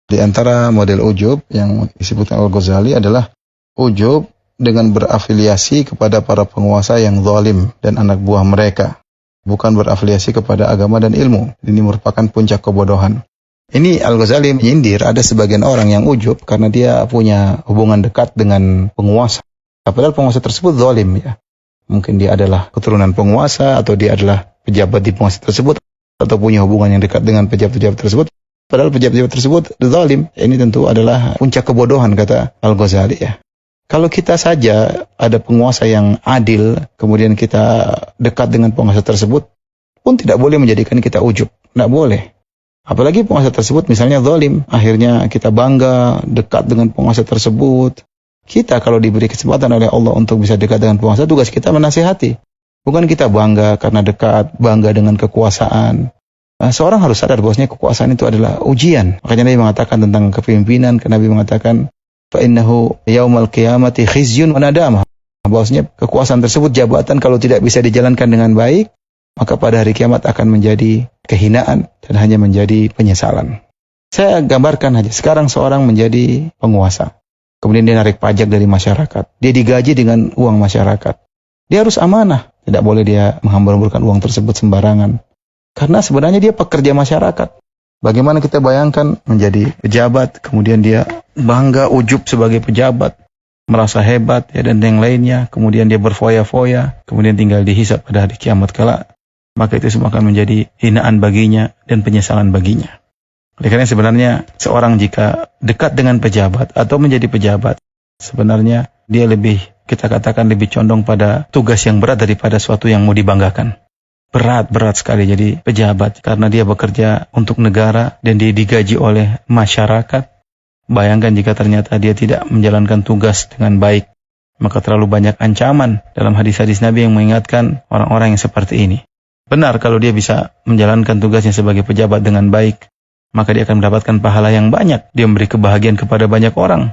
Di antara model ujub yang disebutkan Al-Ghazali adalah ujub dengan berafiliasi kepada para penguasa yang zalim dan anak buah mereka, bukan berafiliasi kepada agama dan ilmu. Ini merupakan puncak kebodohan. Ini Al-Ghazali menyindir ada sebagian orang yang ujub karena dia punya hubungan dekat dengan penguasa. Padahal penguasa tersebut zalim ya. Mungkin dia adalah keturunan penguasa atau dia adalah pejabat di penguasa tersebut atau punya hubungan yang dekat dengan pejabat-pejabat tersebut. Padahal pejabat-pejabat tersebut zalim. Ini tentu adalah puncak kebodohan kata Al-Ghazali ya. Kalau kita saja ada penguasa yang adil, kemudian kita dekat dengan penguasa tersebut, pun tidak boleh menjadikan kita ujub. Tidak boleh. Apalagi penguasa tersebut misalnya zalim, akhirnya kita bangga dekat dengan penguasa tersebut. Kita kalau diberi kesempatan oleh Allah untuk bisa dekat dengan penguasa, tugas kita menasihati. Bukan kita bangga karena dekat, bangga dengan kekuasaan. Seorang harus sadar bahwasanya kekuasaan itu adalah ujian. Makanya Nabi mengatakan tentang kepemimpinan, Nabi mengatakan, "Fa'innahu yaumal qiyamati khizyun wa nadamah." Bahwasanya kekuasaan tersebut, jabatan kalau tidak bisa dijalankan dengan baik, maka pada hari kiamat akan menjadi kehinaan dan hanya menjadi penyesalan. Saya gambarkan aja, sekarang seorang menjadi penguasa. Kemudian dia narik pajak dari masyarakat. Dia digaji dengan uang masyarakat. Dia harus amanah. Tidak boleh dia menghambur-hamburkan uang tersebut sembarangan. Karena sebenarnya dia pekerja masyarakat. Bagaimana kita bayangkan menjadi pejabat, kemudian dia bangga ujub sebagai pejabat, merasa hebat ya, dan yang lainnya. Kemudian dia berfoya-foya, kemudian tinggal dihisab pada hari kiamat kelak. Maka itu semua akan menjadi hinaan baginya dan penyesalan baginya. Oleh karena sebenarnya seorang jika dekat dengan pejabat atau menjadi pejabat, sebenarnya dia lebih, kita katakan lebih condong pada tugas yang berat daripada suatu yang mau dibanggakan. Berat sekali jadi pejabat karena dia bekerja untuk negara dan dia digaji oleh masyarakat. Bayangkan jika ternyata dia tidak menjalankan tugas dengan baik, maka terlalu banyak ancaman dalam hadis-hadis Nabi yang mengingatkan orang-orang yang seperti ini. Benar kalau dia bisa menjalankan tugasnya sebagai pejabat dengan baik, maka dia akan mendapatkan pahala yang banyak. Dia memberi kebahagiaan kepada banyak orang.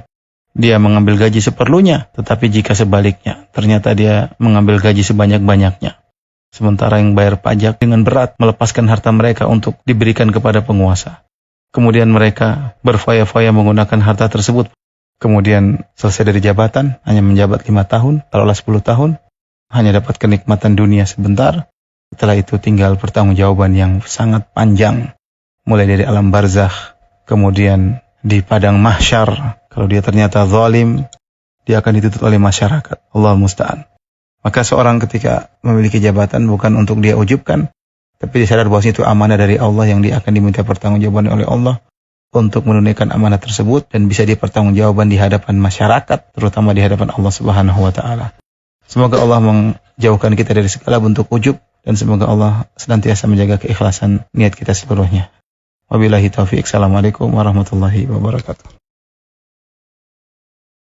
Dia mengambil gaji seperlunya. Tetapi jika sebaliknya, ternyata dia mengambil gaji sebanyak-banyaknya. Sementara yang bayar pajak dengan berat melepaskan harta mereka untuk diberikan kepada penguasa. Kemudian mereka berfoya-foya menggunakan harta tersebut. Kemudian selesai dari jabatan, hanya menjabat 5 tahun, taruhlah 10 tahun, hanya dapat kenikmatan dunia sebentar. Setelah itu tinggal pertanggungjawaban yang sangat panjang. Mulai dari alam barzakh, kemudian di padang mahsyar. Kalau dia ternyata zalim, dia akan dituntut oleh masyarakat. Allahul musta'an. Maka seorang ketika memiliki jabatan bukan untuk dia ujubkan, tapi dia sadar bahwa itu amanah dari Allah yang dia akan diminta pertanggungjawaban oleh Allah untuk menunaikan amanah tersebut dan bisa dipertanggungjawaban di hadapan masyarakat, terutama di hadapan Allah Subhanahu wa taala. Semoga Allah menjauhkan kita dari segala bentuk ujub dan semoga Allah senantiasa menjaga keikhlasan niat kita seluruhnya. Wabillahi taufiq. Assalamualaikum warahmatullahi wabarakatuh.